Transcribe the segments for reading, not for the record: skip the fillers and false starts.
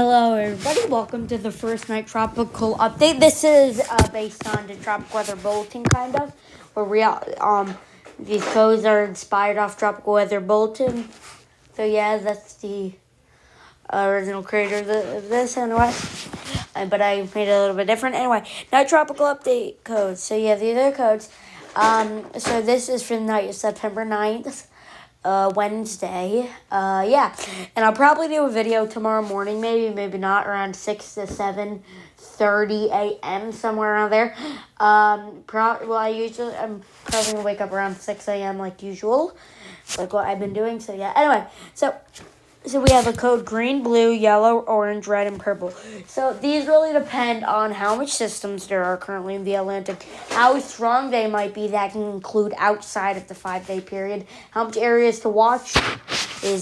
Hello, everybody. Welcome to the first night tropical update. This is based on the tropical weather bulletin, kind of, where these codes are inspired off tropical weather bulletin. So yeah, that's the original creator of this, anyway. But I made it a little bit different. Anyway, night tropical update codes. So yeah, these are the codes. So this is for the night of September 9th. Wednesday. Yeah. And I'll probably do a video tomorrow morning, maybe not, around 6 to 7:30 a.m., somewhere around there. I'm probably gonna wake up around 6 a.m. like usual, like what I've been doing. So yeah. Anyway, so we have a code green, blue, yellow, orange, red, and purple. So these really depend on how much systems there are currently in the Atlantic, how strong they might be that can include outside of the 5-day period, how much areas to watch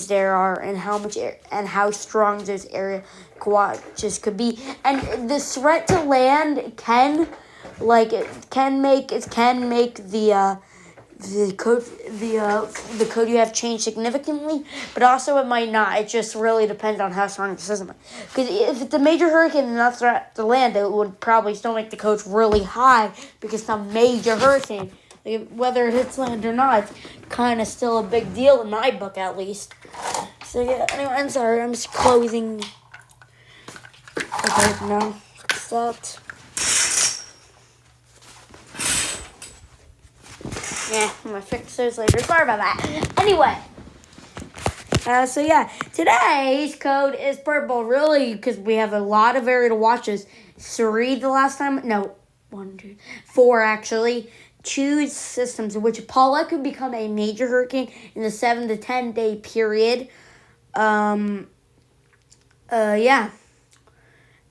there are, and how strong those area watches could be. And the threat to land can make the code you have changed significantly, but also it might not. It just really depends on how strong the system is. Because if it's a major hurricane and not threat to land, it would probably still make the codes really high because it's a major hurricane. Whether it hits land or not, it's kind of still a big deal in my book, at least. So yeah. Anyway, I'm sorry. I'm just closing. Okay, no, stopped. Yeah, I'm gonna fix those later. Sorry about that. Anyway, so yeah, today's code is purple, really, because we have a lot of area to watch. This 3 the last time. No, 1, 2, 4 actually. Choose systems in which Paula could become a major hurricane in the 7 to 10 day period. Yeah.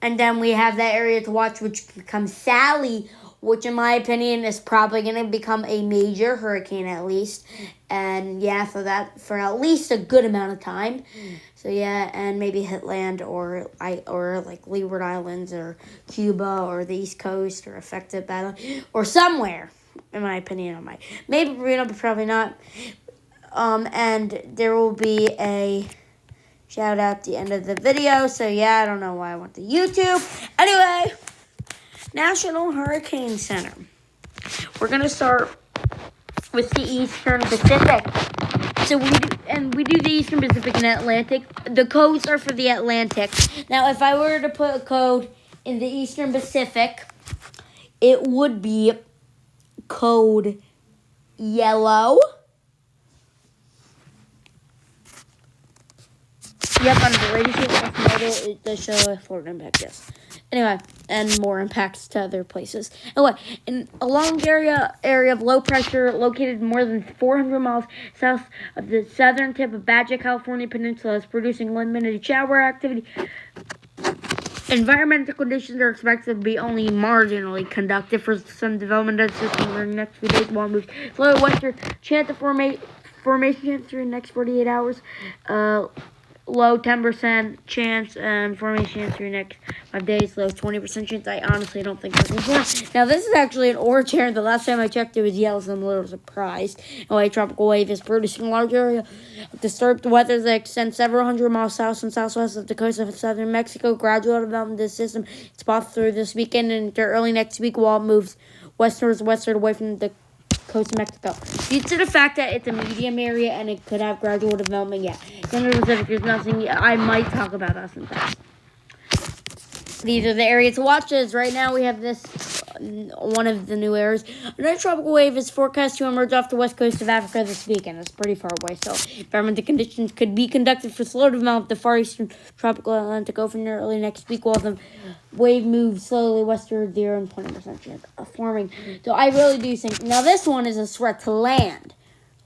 And then we have that area to watch, which becomes Sally, which in my opinion is probably going to become a major hurricane at least. And yeah, for at least a good amount of time. So yeah, and maybe hit land or like Leeward Islands or Cuba or the East Coast or affected by or somewhere, in my opinion. Maybe Marina, but probably not. And there will be a shout out at the end of the video. So yeah, I don't know why I went to YouTube. Anyway, National Hurricane Center. We're gonna start with the Eastern Pacific. So we do the Eastern Pacific and Atlantic. The codes are for the Atlantic. Now, if I were to put a code in the Eastern Pacific, it would be code yellow. Yep, on the radio show, it does show a Florida impact, yes. Anyway, and more impacts to other places. Anyway, a long area of low pressure located more than 400 miles south of the southern tip of Baja California Peninsula is producing limited shower activity. Environmental conditions are expected to be only marginally conducive for some development of the system during the next few days while it moves slowly westward. Chance of formation during the next 48 hours. Low 10% chance and formation through next 5 days. Low 20% chance. I honestly don't think this is one. Now, this is actually an orange here. The last time I checked, it was yellow, so I'm a little surprised. A tropical wave is producing a large area of disturbed weather that extends several hundred miles south and southwest of the coast of southern Mexico. Gradual development of this system is passed through this weekend and into early next week while it moves westward away from the coast of Mexico. Due to the fact that it's a medium area and it could have gradual development, yeah. In the Pacific, there's nothing I might talk about that sometimes. These are the areas to watch. Right now, we have this one of the new areas. Another tropical wave is forecast to emerge off the west coast of Africa this weekend. It's pretty far away, so environmental conditions could be conducted for slow development of the far eastern tropical Atlantic Ocean early next week while the wave moves slowly westward, 0 and 20% chance of forming. So I really do think, now this one is a threat to land.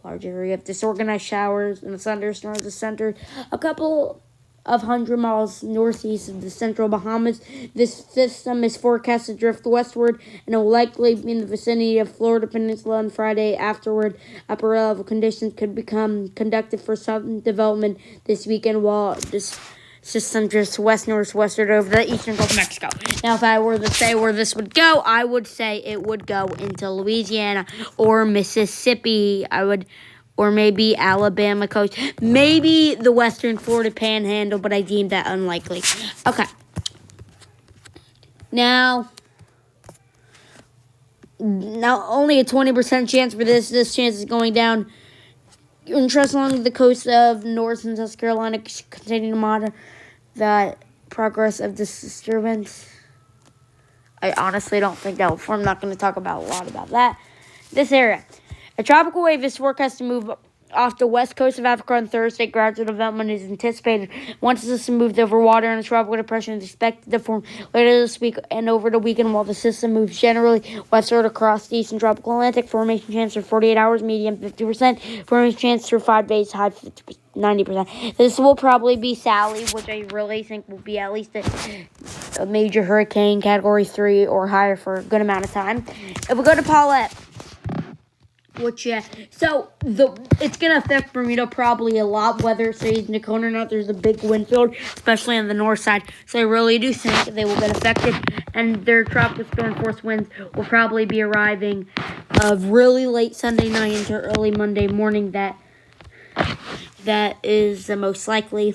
Large area of disorganized showers and thunderstorms is centered a couple of 100 miles northeast of the central Bahamas. This system is forecast to drift westward and will likely be in the vicinity of Florida Peninsula on Friday. Afterward, upper level conditions could become conducive for some development this weekend while this system drifts westward over the eastern Gulf of Mexico. Now, if I were to say where this would go, I would say it would go into Louisiana or Mississippi. or maybe Alabama coast, maybe the western Florida panhandle, but I deem that unlikely. Okay. Now only a 20% chance for this. This chance is going down. Interest along the coast of North and South Carolina continue to monitor the progress of this disturbance. I honestly don't think that will form. I'm not going to talk about a lot about that. This area. A tropical wave is forecast to move off the west coast of Africa on Thursday. Gradual development is anticipated. Once the system moves over water, and a tropical depression is expected to form later this week and over the weekend, while the system moves generally westward across the eastern tropical Atlantic. Formation chance for 48 hours, medium 50%. Formation chance for 5 days, high 50%. 90%. This will probably be Sally, which I really think will be at least a major hurricane, category 3 or higher for a good amount of time. If we go to Paulette, which, so it's going to affect Bermuda probably a lot, whether it stays in Dakota or not. There's a big wind field, especially on the north side. So I really do think they will get affected, and their tropical storm force winds will probably be arriving really late Sunday night into early Monday morning. That is the most likely.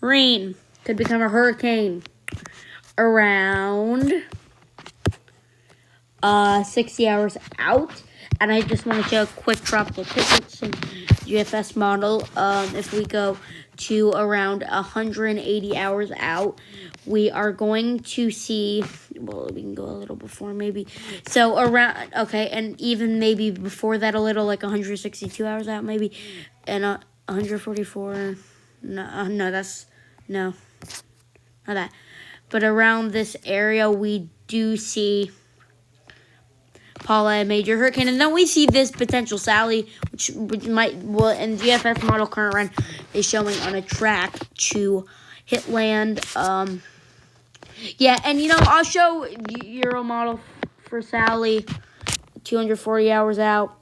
Rain could become a hurricane around 60 hours out. And I just want to show a quick tropical tidbits and GFS model. If we go to around 180 hours out, we are going to see, well, we can go a little before maybe. So around, okay, and even maybe before that a little, like 162 hours out maybe. And 144, no, that's, no, not that. But around this area, we do see Paula, a major hurricane, and then we see this potential Sally, which might, well, in GFS model current run is showing on a track to hit land. Yeah, and I'll show Euro model for Sally, 240 hours out.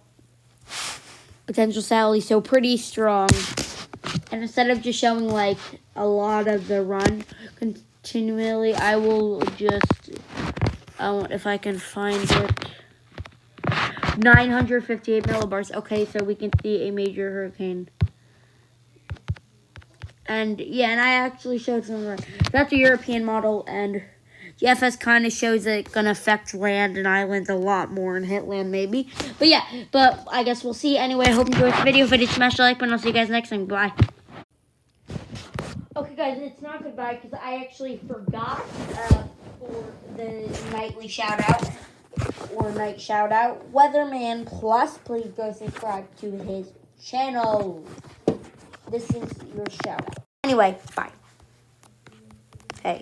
Potential Sally, so pretty strong. And instead of just showing like a lot of the run continually, I will just, if I can find it, 958 millibars. Okay, so we can see a major hurricane. And yeah, and I actually showed some of the run. That's a European model, and GFS kind of shows that it's going to affect land and islands a lot more and hit land maybe. But yeah, I guess we'll see. Anyway, I hope you enjoyed the video. If I did, smash the like button. I'll see you guys next time. Bye. Okay, guys, it's not goodbye because I actually forgot for the nightly shout-out or night shout-out. Weatherman Plus, please go subscribe to his channel. This is your shout-out. Anyway, bye. Hey.